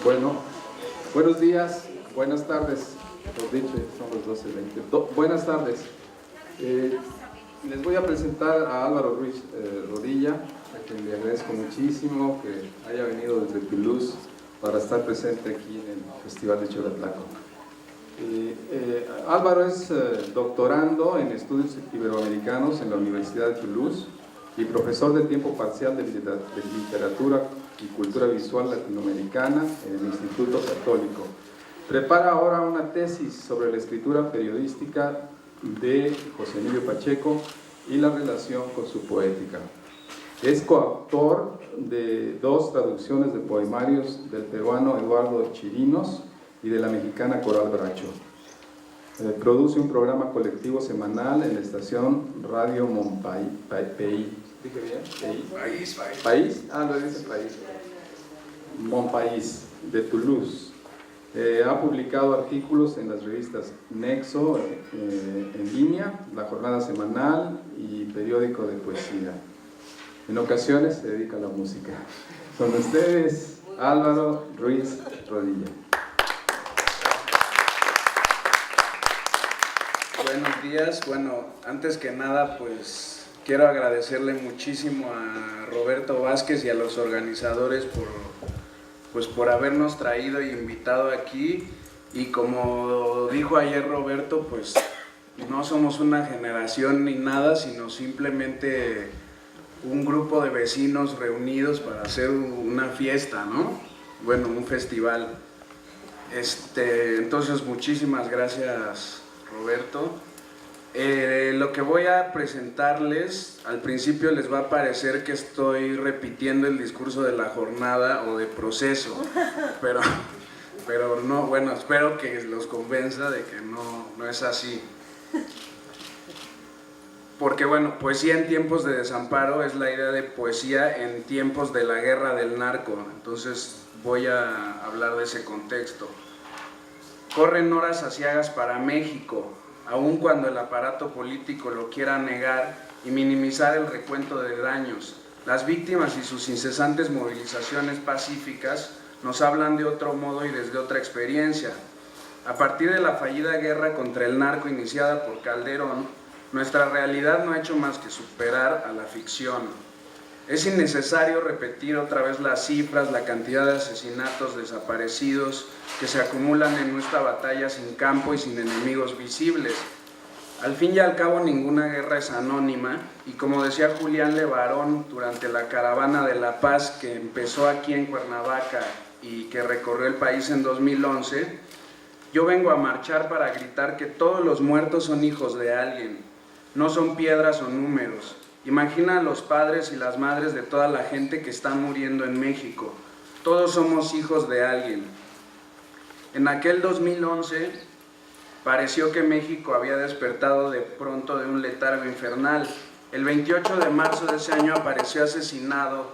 Bueno, buenos días, buenas tardes, por dicho, son las 12:20. Buenas tardes. Les voy a presentar a Álvaro Ruiz Rodilla, a quien le agradezco muchísimo que haya venido desde Toulouse para estar presente aquí en el Festival de Churratlaco. Álvaro es doctorando en estudios iberoamericanos en la Universidad de Toulouse y profesor de tiempo parcial de literatura y cultura visual latinoamericana en el Instituto Católico. Prepara ahora una tesis sobre la escritura periodística de José Emilio Pacheco y la relación con su poética. Es coautor de 2 traducciones de poemarios del peruano Eduardo Chirinos y de la mexicana Coral Bracho. Produce un programa colectivo semanal en la estación Radio Monpaís. ¿Dije bien? ¿País? Ah, lo dice País. Monpaís, de Toulouse. Ha publicado artículos en las revistas Nexo en línea, La Jornada Semanal y Periódico de Poesía. En ocasiones se dedica a la música. Con ustedes, Álvaro Ruiz Rodilla. Buenos días. Bueno, antes que nada, pues quiero agradecerle muchísimo a Roberto Vázquez y a los organizadores por habernos traído y invitado aquí. Y como dijo ayer Roberto, pues no somos una generación ni nada, sino simplemente un grupo de vecinos reunidos para hacer una fiesta, ¿no? Bueno, un festival. Entonces, muchísimas gracias, Roberto. Lo que voy a presentarles, al principio les va a parecer que estoy repitiendo el discurso de la jornada o de proceso, pero no, bueno, espero que los convenza de que no es así. Porque bueno, poesía en tiempos de desamparo es la idea de poesía en tiempos de la guerra del narco, entonces voy a hablar de ese contexto. Corren horas aciagas para México, aun cuando el aparato político lo quiera negar y minimizar el recuento de daños. Las víctimas y sus incesantes movilizaciones pacíficas nos hablan de otro modo y desde otra experiencia. A partir de la fallida guerra contra el narco iniciada por Calderón, nuestra realidad no ha hecho más que superar a la ficción. Es innecesario repetir otra vez las cifras, la cantidad de asesinatos, desaparecidos que se acumulan en nuestra batalla sin campo y sin enemigos visibles. Al fin y al cabo, ninguna guerra es anónima, y como decía Julián Levarón durante la Caravana de la Paz que empezó aquí en Cuernavaca y que recorrió el país en 2011, yo vengo a marchar para gritar que todos los muertos son hijos de alguien, no son piedras o números. Imagina a los padres y las madres de toda la gente que está muriendo en México. Todos somos hijos de alguien. En aquel 2011 pareció que México había despertado de pronto de un letargo infernal. El 28 de marzo de ese año apareció asesinado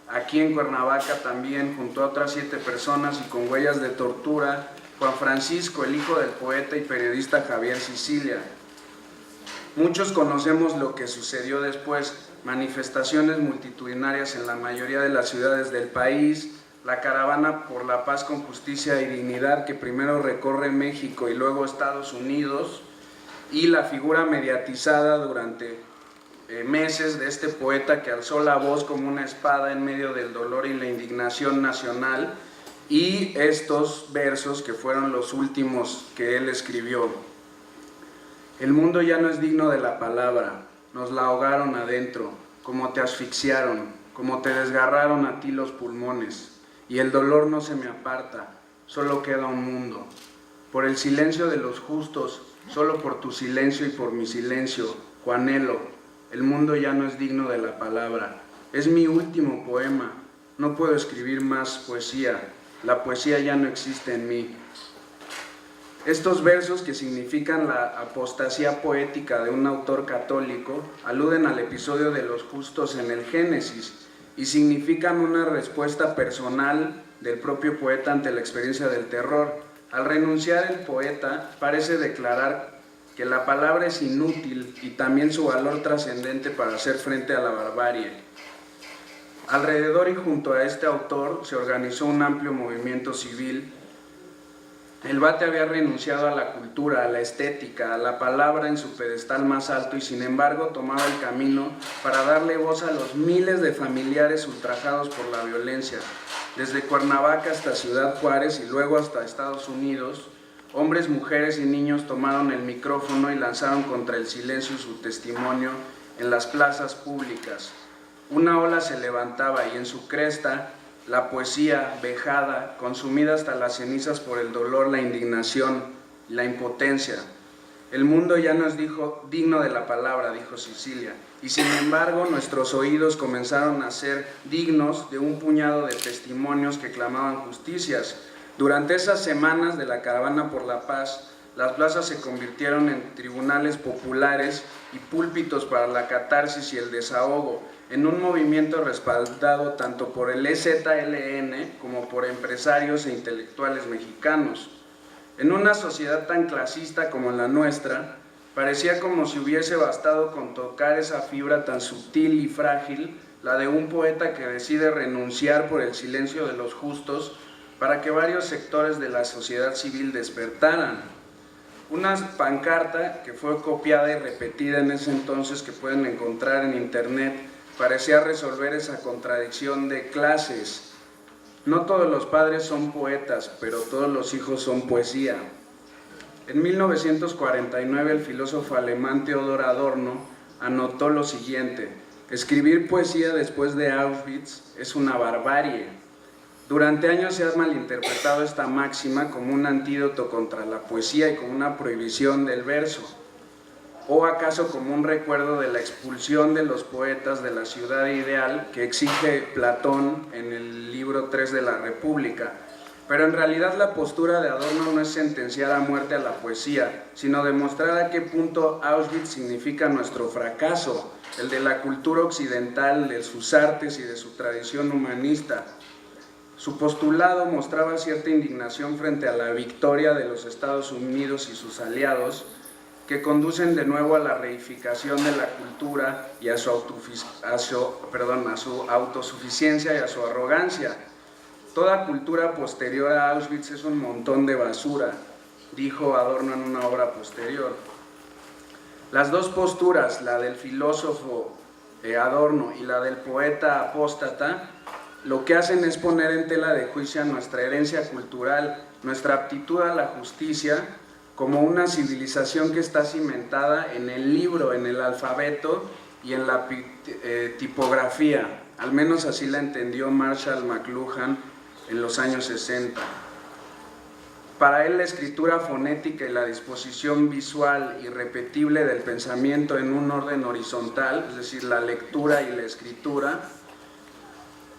aquí en Cuernavaca también, junto a otras 7 personas y con huellas de tortura, Juan Francisco, el hijo del poeta y periodista Javier Sicilia. Muchos conocemos lo que sucedió después: manifestaciones multitudinarias en la mayoría de las ciudades del país, la caravana por la paz con justicia y dignidad que primero recorre México y luego Estados Unidos, y la figura mediatizada durante meses de este poeta que alzó la voz como una espada en medio del dolor y la indignación nacional, y estos versos que fueron los últimos que él escribió. El mundo ya no es digno de la palabra, nos la ahogaron adentro, como te asfixiaron, como te desgarraron a ti los pulmones, y el dolor no se me aparta, solo queda un mundo. Por el silencio de los justos, solo por tu silencio y por mi silencio, Juanelo, el mundo ya no es digno de la palabra. Es mi último poema, no puedo escribir más poesía, la poesía ya no existe en mí. Estos versos, que significan la apostasía poética de un autor católico, aluden al episodio de los justos en el Génesis y significan una respuesta personal del propio poeta ante la experiencia del terror. Al renunciar, el poeta parece declarar que la palabra es inútil y también su valor trascendente para hacer frente a la barbarie. Alrededor y junto a este autor se organizó un amplio movimiento civil. El Bate había renunciado a la cultura, a la estética, a la palabra en su pedestal más alto y sin embargo tomaba el camino para darle voz a los miles de familiares ultrajados por la violencia. Desde Cuernavaca hasta Ciudad Juárez y luego hasta Estados Unidos, hombres, mujeres y niños tomaron el micrófono y lanzaron contra el silencio su testimonio en las plazas públicas. Una ola se levantaba y en su cresta la poesía vejada, consumida hasta las cenizas por el dolor, la indignación, la impotencia. El mundo ya no es digno de la palabra, dijo Cecilia, y sin embargo nuestros oídos comenzaron a ser dignos de un puñado de testimonios que clamaban justicias. Durante esas semanas de la Caravana por la Paz, las plazas se convirtieron en tribunales populares y púlpitos para la catarsis y el desahogo, en un movimiento respaldado tanto por el EZLN como por empresarios e intelectuales mexicanos. En una sociedad tan clasista como la nuestra, parecía como si hubiese bastado con tocar esa fibra tan sutil y frágil, la de un poeta que decide renunciar por el silencio de los justos para que varios sectores de la sociedad civil despertaran. Una pancarta que fue copiada y repetida en ese entonces, que pueden encontrar en internet, parecía resolver esa contradicción de clases. No todos los padres son poetas, pero todos los hijos son poesía. En 1949 el filósofo alemán Theodor Adorno anotó lo siguiente: escribir poesía después de Auschwitz es una barbarie. Durante años se ha malinterpretado esta máxima como un antídoto contra la poesía y como una prohibición del verso, o acaso como un recuerdo de la expulsión de los poetas de la ciudad ideal que exige Platón en el libro 3 de la República. Pero en realidad la postura de Adorno no es sentenciar a muerte a la poesía, sino demostrar a qué punto Auschwitz significa nuestro fracaso, el de la cultura occidental, de sus artes y de su tradición humanista. Su postulado mostraba cierta indignación frente a la victoria de los Estados Unidos y sus aliados, que conducen de nuevo a la reificación de la cultura y a su autosuficiencia y a su arrogancia. Toda cultura posterior a Auschwitz es un montón de basura, dijo Adorno en una obra posterior. Las dos posturas, la del filósofo Adorno y la del poeta apóstata, lo que hacen es poner en tela de juicio nuestra herencia cultural, nuestra aptitud a la justicia, como una civilización que está cimentada en el libro, en el alfabeto y en la tipografía. Al menos así la entendió Marshall McLuhan en los años 60. Para él la escritura fonética y la disposición visual irrepetible del pensamiento en un orden horizontal, es decir, la lectura y la escritura,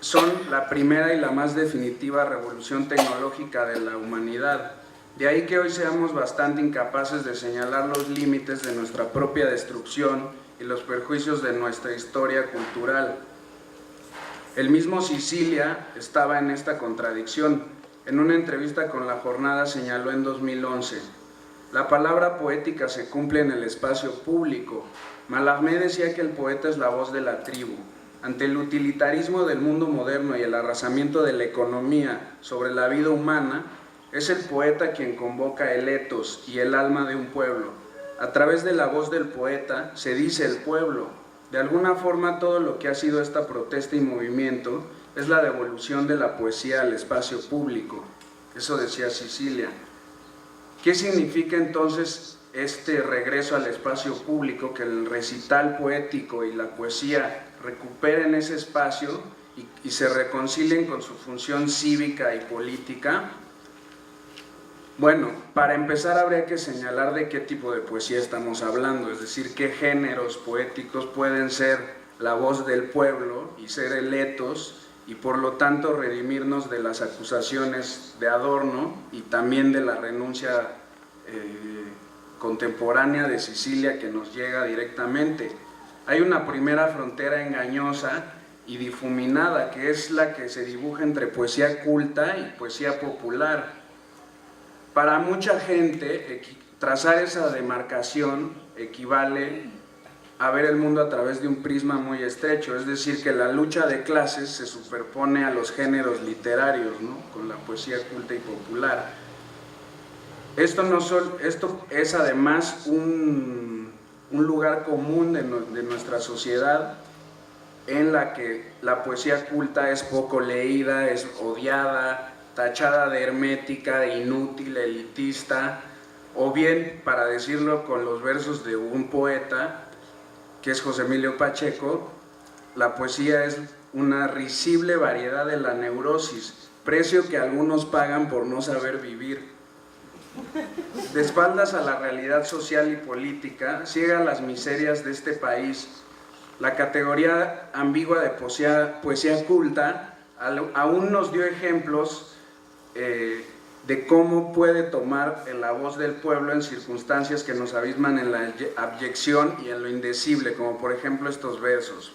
son la primera y la más definitiva revolución tecnológica de la humanidad. De ahí que hoy seamos bastante incapaces de señalar los límites de nuestra propia destrucción y los perjuicios de nuestra historia cultural. El mismo Cecilia estaba en esta contradicción. En una entrevista con La Jornada señaló en 2011: la palabra poética se cumple en el espacio público. Mallarmé decía que el poeta es la voz de la tribu. Ante el utilitarismo del mundo moderno y el arrasamiento de la economía sobre la vida humana, es el poeta quien convoca el etos y el alma de un pueblo. A través de la voz del poeta se dice el pueblo. De alguna forma todo lo que ha sido esta protesta y movimiento es la devolución de la poesía al espacio público. Eso decía Cecilia. ¿Qué significa entonces este regreso al espacio público? Que el recital poético y la poesía recuperen ese espacio y se reconcilien con su función cívica y política. Bueno, para empezar habría que señalar de qué tipo de poesía estamos hablando, es decir, qué géneros poéticos pueden ser la voz del pueblo y ser el etos, y por lo tanto redimirnos de las acusaciones de Adorno y también de la renuncia contemporánea de Cecilia que nos llega directamente. Hay una primera frontera engañosa y difuminada, que es la que se dibuja entre poesía culta y poesía popular. Para mucha gente, trazar esa demarcación equivale a ver el mundo a través de un prisma muy estrecho, es decir, que la lucha de clases se superpone a los géneros literarios, ¿no? Con la poesía culta y popular. Esto es además un lugar común de nuestra sociedad, en la que la poesía culta es poco leída, es odiada, tachada de hermética, de inútil, elitista, o bien, para decirlo con los versos de un poeta, que es José Emilio Pacheco, la poesía es una risible variedad de la neurosis, precio que algunos pagan por no saber vivir. De espaldas a la realidad social y política, ciega las miserias de este país. La categoría ambigua de poesía culta aún nos dio ejemplos de cómo puede tomar la voz del pueblo en circunstancias que nos abisman en la abyección y en lo indecible, como por ejemplo estos versos.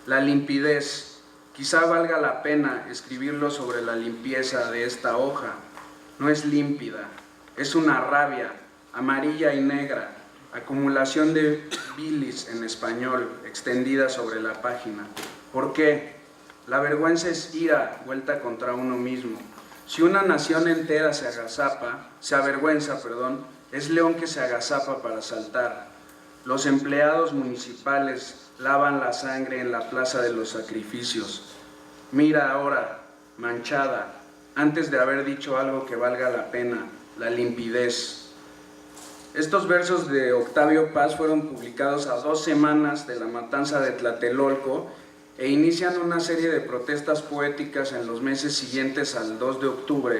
La limpidez. Quizá valga la pena escribirlo sobre la limpieza de esta hoja. No es límpida, es una rabia, amarilla y negra, acumulación de bilis en español, extendida sobre la página. ¿Por qué? La vergüenza es ira vuelta contra uno mismo. Si una nación entera se avergüenza, es león que se agazapa para saltar. Los empleados municipales lavan la sangre en la plaza de los sacrificios. Mira ahora, manchada, antes de haber dicho algo que valga la pena, la limpidez. Estos versos de Octavio Paz fueron publicados a 2 semanas de la matanza de Tlatelolco e inician una serie de protestas poéticas en los meses siguientes al 2 de octubre.